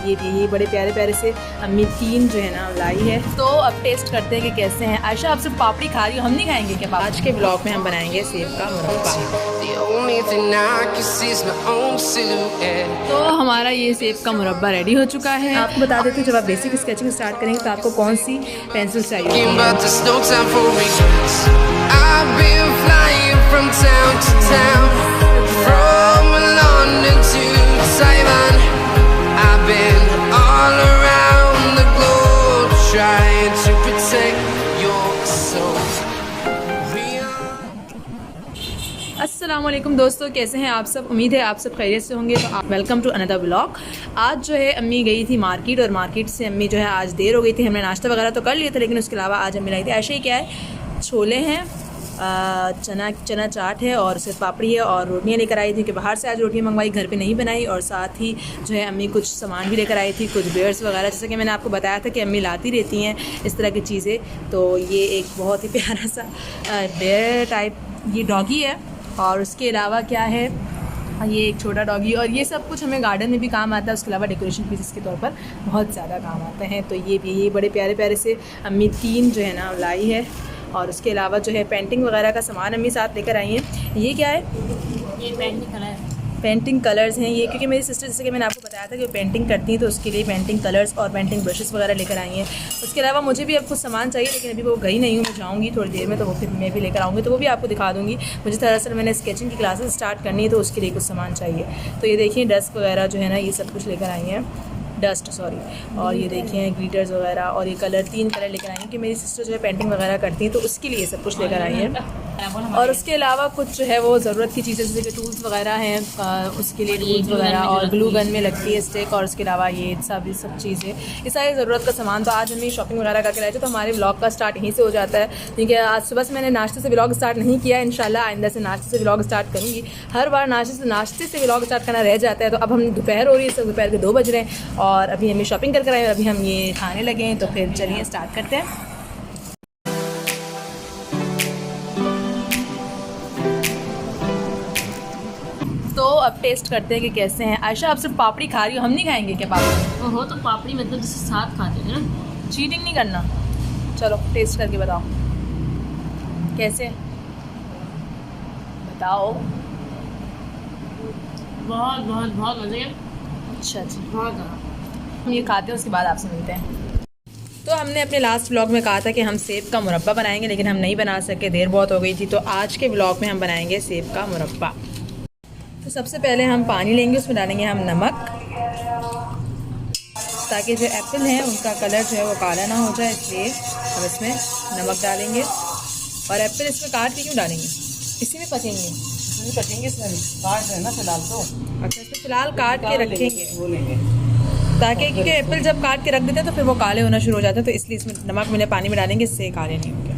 ये बड़े प्यारे प्यारे से अम्मी 3 जो है ना लाई है। तो अब टेस्ट करते हैं कि कैसे हैं। आयशा आप सिर्फ पापड़ी खा रही हो, हम नहीं खाएंगे क्या? आज के ब्लॉग में हम बनाएंगे सेब का मुरब्बा। तो हमारा ये सेब का मुरब्बा रेडी हो चुका है। आपको बता देते हैं जब आप बेसिक स्केचिंग स्टार्ट करेंगे तो आपको कौन सी पेंसिल चाहिए। अस्सलामुअलैकुम दोस्तों, कैसे हैं आप सब? उम्मीद है आप सब खैरियत से होंगे। तो आप वेलकम टू अनदर ब्लॉग। आज जो है अम्मी गई थी मार्केट और मार्केट से अम्मी जो है आज देर हो गई थी। हमने नाश्ता वगैरह तो कर लिया था, लेकिन उसके अलावा आज अम्मी लाई थी ऐसे ही क्या है, छोले हैं, चना चाट है और सिर्फ पापड़ी है और रोटियां लेकर आई थी कि बाहर से आज रोटियां मंगवाई, घर पे नहीं बनाई। और साथ ही जो है अम्मी कुछ सामान भी लेकर आई थी, कुछ बेयर्स वगैरह, जैसे कि मैंने आपको बताया था कि अम्मी लाती रहती हैं इस तरह की चीज़ें। तो ये एक बहुत ही प्यारा सा बेयर टाइप ये डॉगी है और उसके अलावा क्या है, ये एक छोटा डॉगी। और ये सब कुछ हमें गार्डन में भी काम आता है, उसके अलावा डेकोरेशन पीसेस के तौर पर बहुत ज़्यादा काम आते हैं। तो ये बड़े प्यारे प्यारे से अम्मी 3 जो है ना लाई है। और उसके अलावा जो है पेंटिंग वगैरह का सामान अम्मी साथ लेकर आई हैं। ये क्या है? ये पेंटिंग कलर्स हैं ये, क्योंकि मेरी सिस्टर, जैसे कि मैंने आपको बताया था कि वो पेंटिंग करती हैं, तो उसके लिए पेंटिंग कलर्स और पेंटिंग ब्रशेस वगैरह लेकर आई हैं। उसके अलावा मुझे भी अब कुछ सामान चाहिए, लेकिन अभी वो गई नहीं हूँ, मैं जाऊँगी थोड़ी देर में, तो वो फिर मैं भी लेकर आऊँगी, तो वो भी आपको दिखा दूँगी। मुझे दरअसल मैंने स्केचिंग की क्लासेस स्टार्ट करनी है, तो उसके लिए कुछ सामान चाहिए। तो ये देखिए डस्ट वगैरह जो है ना, ये सब कुछ लेकर आई हैं, और ये देखिए ग्लिटर्स वगैरह, और ये कलर 3 कलर लेकर आई हैं कि मेरी सिस्टर जो है पेंटिंग वगैरह करती हैं, तो उसके लिए सब कुछ लेकर आई हैं। और उसके अलावा कुछ जो है वो ज़रूरत की चीज़ें, जैसे कि टूल्स वगैरह हैं, उसके लिए टूल्स वगैरह, और ग्लू गन में लगती है स्टिक, और उसके अलावा ये सब चीज़ें, ये सारी ज़रूरत का सामान। तो आज हमने शॉपिंग वगैरह करके लाए थे, तो हमारे व्लॉग का स्टार्ट यहीं से हो जाता है, क्योंकि आज सुबह से मैंने नाश्ते से व्लॉग स्टार्ट नहीं किया। इंशाल्लाह आइंदा से नाश्ते से व्लॉग स्टार्ट करूँगी। हर बार नाश्ते से व्लॉग स्टार्ट करना रह जाता है। तो अब हम दोपहर हो रही है, सब दोपहर के 2 बज रहे हैं और अभी हमें शॉपिंग करके आए, अभी हम ये खाने लगे हैं। तो फिर चलिए स्टार्ट करते हैं। तो अब टेस्ट करते हैं कि कैसे हैं। आयशा आप सिर्फ पापड़ी खा रही हो, हम नहीं खाएंगे क्या पापड़ी? हो तो पापड़ी मतलब जिससे साथ खाते हैं ना, चीटिंग नहीं करना। चलो टेस्ट करके बताओ कैसे, बताओ। बहुत बहुत बहुत मजे हैं। अच्छा, बहुत ज़्यादा। हम ये खाते हैं, उसके बाद आपसे मिलते हैं। तो हमने अपने लास्ट व्लॉग में कहा था कि हम सेब का मुरब्बा बनाएंगे, लेकिन हम नहीं बना सके, देर बहुत हो गई थी। तो आज के व्लॉग में हम बनाएंगे सेब का मुरब्बा। तो सबसे पहले हम पानी लेंगे, उसमें डालेंगे हम नमक, ताकि जो एप्पल हैं उनका कलर जो है वो काला ना हो जाए, इसलिए हम इसमें नमक डालेंगे। और एप्पल इसमें काट के क्यों डालेंगे? इसी में पकेंगे, कटेंगे इसमें काट है ना फिलहाल तो। अच्छा, इसमें फ़िलहाल काट के रखेंगे, वो लेंगे, ताकि क्योंकि एप्पल जब काट के रख देते हैं तो फिर वो काले होना शुरू हो जाते हैं, तो इसलिए इसमें नमक मैंने पानी में डालेंगे, इससे काले नहीं होंगे।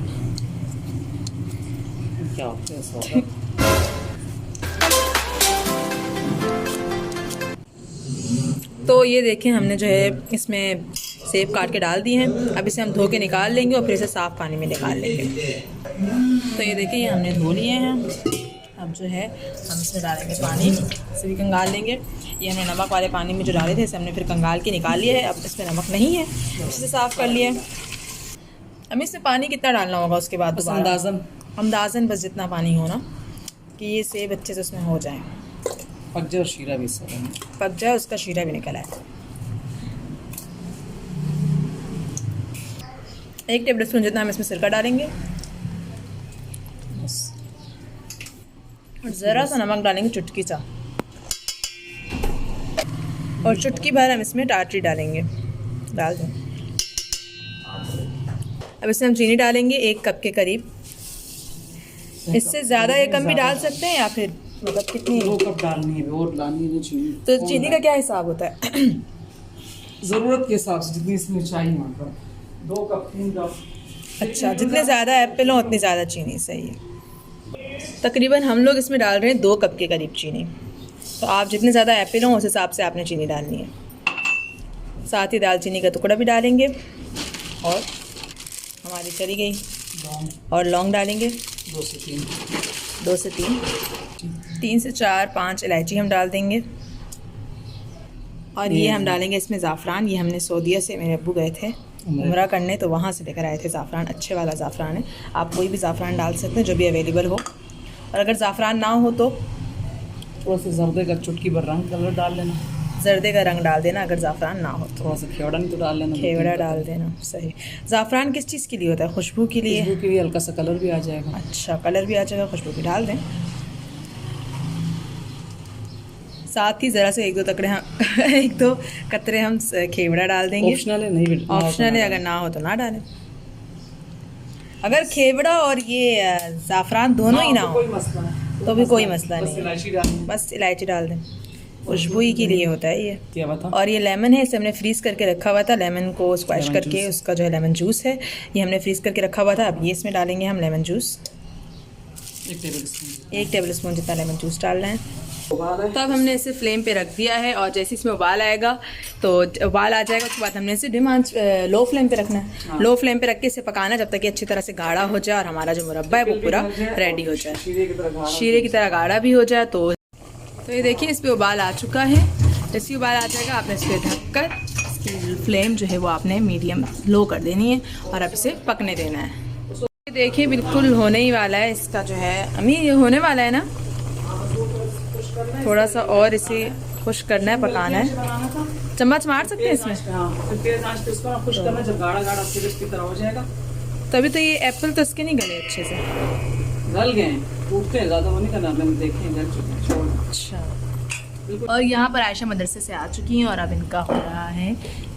क्या होता है तो ये देखें हमने जो है इसमें सेब काट के डाल दिए हैं। अब इसे हम धो के निकाल लेंगे और फिर इसे साफ़ पानी में निकाल लेंगे। तो ये देखिए ये हमने धो लिए हैं। अब जो है हम इसमें डालेंगे पानी, इसे भी कंगाल लेंगे। ये हमने नमक वाले पानी में जो डाले थे इसे हमने फिर कंगाल के निकाल लिया है। अब इसमें नमक नहीं है, इसे साफ़ कर लिया। अब इसमें पानी कितना डालना होगा उसके बाद? अंदाज़न बस जितना पानी हो ना, कि ये सेब अच्छे से उसमें हो जाए, पक जाए और शीरा भी पक जाए, उसका शीरा भी निकल आए। 1 टेबल स्पून जितना हम इसमें सिरका डालेंगे और ज़रा सा नमक डालेंगे, चुटकी सा, और चुटकी भर हम इसमें टाटरी डालेंगे। डाल दें। अब इसमें हम चीनी डालेंगे 1 कप के करीब। इससे ज़्यादा या कम भी डाल सकते हैं, या फिर मतलब कितनी? 2 कप डालनी है और डालनी है चीनी। तो चीनी का क्या हिसाब होता है? ज़रूरत के हिसाब से जितनी इसमें चाहिए, मतलब 2 कप 3 कप। अच्छा, जितने ज़्यादा एप्पल हो उतनी ज़्यादा चीनी, सही है। तकरीबन हम लोग इसमें डाल रहे हैं 2 कप के करीब चीनी। तो आप जितने ज़्यादा एप्पल हो उस हिसाब से आपने चीनी डालनी है। साथ ही दालचीनी का टुकड़ा भी डालेंगे, और हमारी चली गई, और लौंग डालेंगे 2 से 3, 2 से 3, 3 से 4 5 इलायची हम डाल देंगे। और ये हम डालेंगे इसमें ज़ाफ़रान। ये हमने सऊदीया से, मेरे अब्बू गए थे उम्रा करने तो वहाँ से लेकर आए थे ज़ाफ़रान। अच्छे वाला ज़ाफ़रान है, आप कोई भी ज़ाफ़रान डाल सकते हैं जो भी अवेलेबल हो। और अगर ज़ाफ़रान ना हो तो थोड़ा सा जर्दे का चुटकी भर रंग कलर डाल लेना, जर्दे का रंग डाल देना अगर ज़ाफ़रान ना हो तो। थोड़ा सा खेवड़ा नहीं तो डाल लेना, खेवड़ा डाल देना। सही। ज़ाफ़रान किस चीज़ के लिए होता है? खुशबू के लिए। खुशबू के लिए हल्का सा कलर भी आ जाएगा। अच्छा, कलर भी आ जाएगा, खुशबू भी डाल दें। साथ ही ज़रा से एक दो कतरे हम खेवड़ा डाल देंगे। ऑप्शनल है, नहीं ऑप्शनल है, अगर ना हो तो ना डालें। अगर खेवड़ा और ये ज़ाफ़रान दोनों ही ना हो कोई मसला नहीं, तो भी कोई मसला बस नहीं, इलायची डालनी। बस इलायची डाल दें। खुशबू ही के लिए होता है ये। क्या बता। और ये लेमन है, इसे हमने फ्रीज़ करके रखा हुआ था। लेमन को स्क्वैश लेमन करके जूस। उसका जो है लेमन जूस है, ये हमने फ्रीज़ करके रखा हुआ था। अब ये इसमें डालेंगे हम लेमन जूस। 1 टेबल स्पून जितना लेमन जूस डालना है। तो अब हमने इसे फ्लेम पे रख दिया है और जैसे इसमें उबाल आएगा तो उबाल आ जाएगा, उसके बाद हमने इसे लो फ्लेम पे रखना है। लो फ्लेम पे रख के इसे पकाना है जब तक कि अच्छी तरह से गाढ़ा हो जाए और हमारा जो मुरब्बा है वो पूरा रेडी हो जाए, शीरे की तरह गाढ़ा भी हो जाए। तो ये देखिए इस पर उबाल आ चुका है। जैसे ही उबाल आ जाएगा आपने इस पर ढककर इसकी फ्लेम जो है वो आपने मीडियम लो कर देनी है और अब इसे पकने देना है। देखिए बिल्कुल होने ही वाला है इसका जो है, अम्मी ये होने वाला है ना, थोड़ा सा और इसे खुश करना है, पकाना है। चम्मच मार सकते हैं इसमें, तेज आंच पे इसको खुश करना, जब गाढ़ा गाढ़ा सिरप की तरह हो जाएगा तभी तो ये एप्पल तो इसके नहीं गले अच्छे से, गल गए, टूटते हैं ज़्यादा, वो नहीं करना, मैंने देखे गल चुके हैं, छोड़। अच्छा। और यहाँ पर आयशा मदरसे से आ चुकी हैं और अब इनका हो रहा है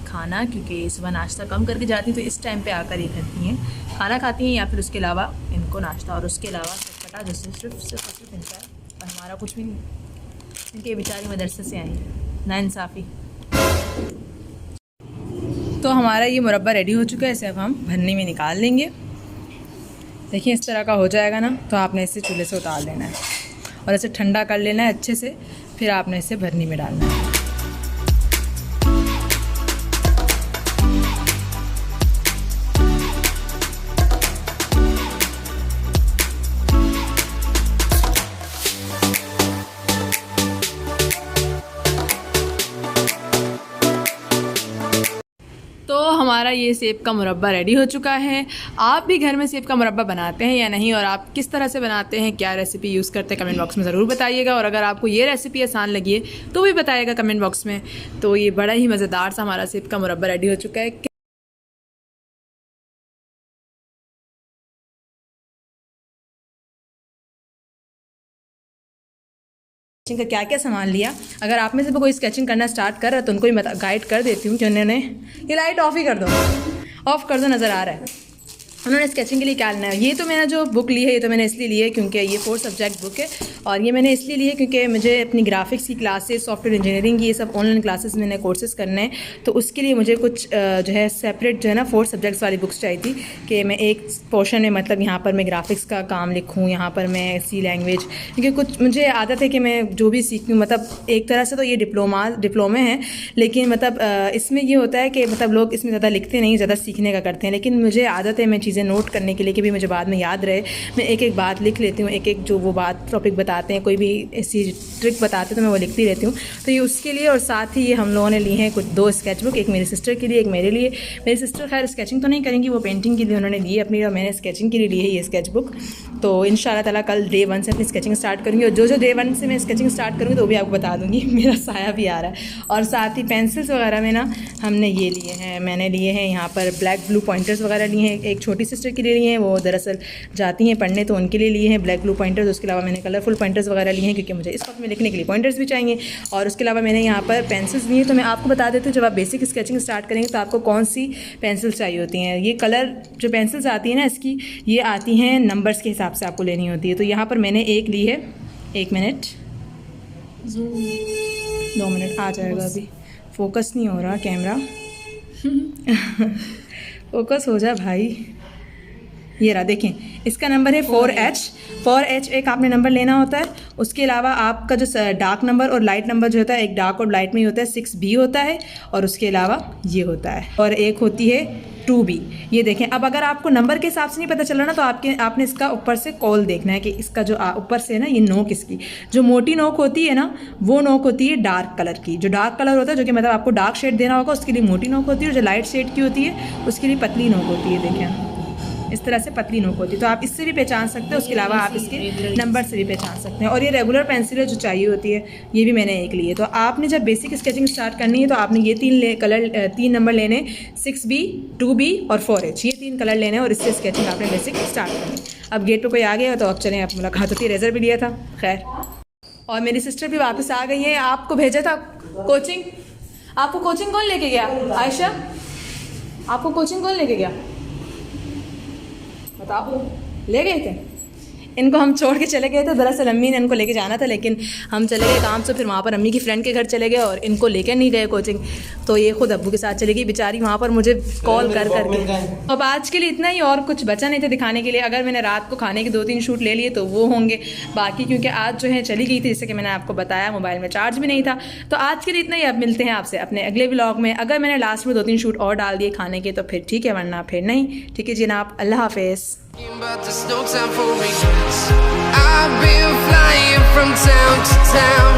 खाना, क्योंकि सुबह नाश्ता कम करके जाती हैं तो इस टाइम पे आकर ये करती हैं, खाना खाती हैं या फिर उसके अलावा इनको नाश्ता और उसके अलावा चटपटा जैसे सिर्फ इनका है और हमारा कुछ भी नहीं। इनके बेचारी मदरसे से आई है, नाइंसाफ़ी। तो हमारा ये मुरब्बा रेडी हो चुका है, इसे अब हम भरनी में निकाल लेंगे। देखिए इस तरह का हो जाएगा ना, तो आपने इसे चूल्हे से उतार लेना है और इसे ठंडा कर लेना है अच्छे से, फिर आपने इसे भरनी में डालना है। तो हमारा ये सेब का मुरब्बा रेडी हो चुका है। आप भी घर में सेब का मुरब्बा बनाते हैं या नहीं, और आप किस तरह से बनाते हैं, क्या रेसिपी यूज़ करते हैं, कमेंट बॉक्स में ज़रूर बताइएगा। और अगर आपको ये रेसिपी आसान लगी है तो भी बताइएगा कमेंट बॉक्स में। तो ये बड़ा ही मज़ेदार सा हमारा सेब का मुरब्बा रेडी हो चुका है। का क्या क्या सामान लिया, अगर आप में से कोई स्केचिंग करना स्टार्ट कर रहा है तो उनको भी गाइड कर देती हूँ कि उन्होंने, ये लाइट ऑफ ही कर दो, ऑफ कर दो, नज़र आ रहा है। उन्होंने स्केचिंग के लिए क्या लेना है। ये तो मैंने जो बुक ली है ये तो मैंने इसलिए ली है क्योंकि ये 4 सब्जेक्ट बुक है, और ये मैंने इसलिए ली है क्योंकि मुझे अपनी ग्राफिक्स की क्लासेस, सॉफ्टवेयर इंजीनियरिंग की, ये सब ऑनलाइन क्लासेस मैंने कोर्सेज करने हैं, तो उसके लिए मुझे कुछ जो है सेपरेट जो है ना 4 सब्जेक्ट्स वाली बुक्स चाहिए थी कि मैं एक पोर्शन में, मतलब यहाँ पर मैं ग्राफिक्स का काम लिखूँ, यहाँ पर मैं सी लैंग्वेज, क्योंकि कुछ मुझे आदत है कि मैं जो भी सीखूँ, मतलब एक तरह से तो ये डिप्लोमे हैं, लेकिन मतलब इसमें ये होता है कि मतलब लोग इसमें ज़्यादा लिखते नहीं, ज़्यादा सीखने का करते हैं, लेकिन मुझे आदत है मैं चीज़ें नोट करने के लिए कि भी मुझे बाद में याद रहे, मैं एक एक बात लिख लेती हूँ, एक एक जो वो बात टॉपिक बताते हैं, कोई भी ऐसी ट्रिक बताते हैं तो मैं वो लिखती रहती हूँ। तो ये उसके लिए, और साथ ही ये हम लोगों ने ली हैं कुछ 2 स्केच बुक, एक मेरी सिस्टर के लिए, एक मेरे लिए। मेरी सिस्टर खैर स्केचिंग तो नहीं करेंगी, वो पेंटिंग के लिए उन्होंने ली है अपनी, और मैंने स्केचिंग के लिए ली है ये स्केच बुक। तो इंशाल्लाह ताला कल डे 1 से अपनी स्केचिंग स्टार्ट करूँगी, और जो डे 1 से मैं स्केचिंग स्टार्ट करूँगी तो वो भी आपको बता दूँगी। मेरा साया भी आ रहा है। और साथ ही पेंसिल्स वगैरह में ना हमने ये लिए हैं, मैंने लिए हैं यहाँ पर ब्लैक ब्लू पॉइंटर्स वगैरह लिए हैं, एक छोटी सिस्टर के लिए लिए हैं, वो दरअसल जाती हैं पढ़ने तो उनके लिए लिए हैं ब्लैक ब्लू पॉइंटर्स। उसके अलावा मैंने कलरफुल पॉइंटर्स वगैरह लिए हैं क्योंकि मुझे इस वक्त में लिखने के लिए पॉइंटर्स भी चाहिए। और उसके अलावा मैंने यहाँ पर पेंसिल्स लिए, तो मैं आपको बता देती हूँ जब आप बेसिक स्केचिंग स्टार्ट करेंगे तो आपको कौन सी पेंसिल्स चाहिए होती हैं। ये कलर जो पेंसिल्स आती हैं ना इसकी, ये आती हैं नंबर्स के हिसाब से आपको लेनी होती है। तो यहाँ पर मैंने एक ली है, 1 मिनट, 2 मिनट आ जाएगा, अभी फोकस नहीं हो रहा कैमरा। फोकस हो जा भाई। ये रहा, देखें इसका नंबर है 4H एक आपने नंबर लेना होता है। उसके अलावा आपका जो डार्क नंबर और लाइट नंबर जो होता है, एक डार्क और लाइट में ही होता है, 6B होता है, और उसके अलावा ये होता है, और एक होती है 2B। ये देखें। अब अगर आपको नंबर के हिसाब से नहीं पता चल रहा ना तो आपने इसका ऊपर से कॉल देखना है कि इसका जो ऊपर से है ना ये नोक, इसकी जो मोटी नोक होती है ना वो नोक होती है डार्क कलर की। जो डार्क कलर होता है जो कि मतलब आपको डार्क शेड देना होगा उसके लिए मोटी नोक होती है, और जो लाइट शेड की होती है उसके लिए पतली नोक होती है। देखें इस तरह से पतली नोक होती है, तो आप इससे भी पहचान सकते हैं। उसके अलावा आप इसके नंबर से भी पहचान सकते हैं। और ये रेगुलर पेंसिल जो चाहिए होती है ये भी मैंने एक ली है। तो आपने जब बेसिक स्केचिंग स्टार्ट करनी है तो आपने ये तीन नंबर लेने, 6B, 2B और 4H, ये 3 कलर लेने और इससे स्केचिंग आपने बेसिक स्टार्ट करनी। अब गेट पर कोई आ गया तो अब चलें, अब मुलाकात होती है। रेजर भी लिया था खैर। और मेरी सिस्टर भी वापस आ गई है। आपको भेजा था कोचिंग, आपको कोचिंग कौन लेके गया? आयशा, आपको कोचिंग कौन लेके गया बताओ? ले गए थे? इनको हम छोड़ के चले गए थे। दरअसल अम्मी ने इनको लेके जाना था लेकिन हम चले गए काम से, फिर वहाँ पर अम्मी की फ्रेंड के घर चले गए और इनको लेके नहीं गए कोचिंग, तो ये खुद अब्बू के साथ चली गई बेचारी वहाँ पर मुझे कॉल कर करके। अब आज के लिए इतना ही, और कुछ बचा नहीं था दिखाने के लिए। अगर मैंने रात को खाने के 2-3 शूट ले लिए तो वो होंगे, बाकी क्योंकि आज जो है चली गई थी, जैसे कि मैंने आपको बताया मोबाइल में चार्ज भी नहीं था। तो आज के लिए इतना ही। अब मिलते हैं आपसे अपने अगले व्लॉग में। अगर मैंने लास्ट में 2-3 शूट और डाल दिए खाने के तो फिर ठीक है, वरना फिर नहीं। ठीक है जी जनाब, अल्लाह हाफिज़। But there's no time for regrets. I've been flying from town to town.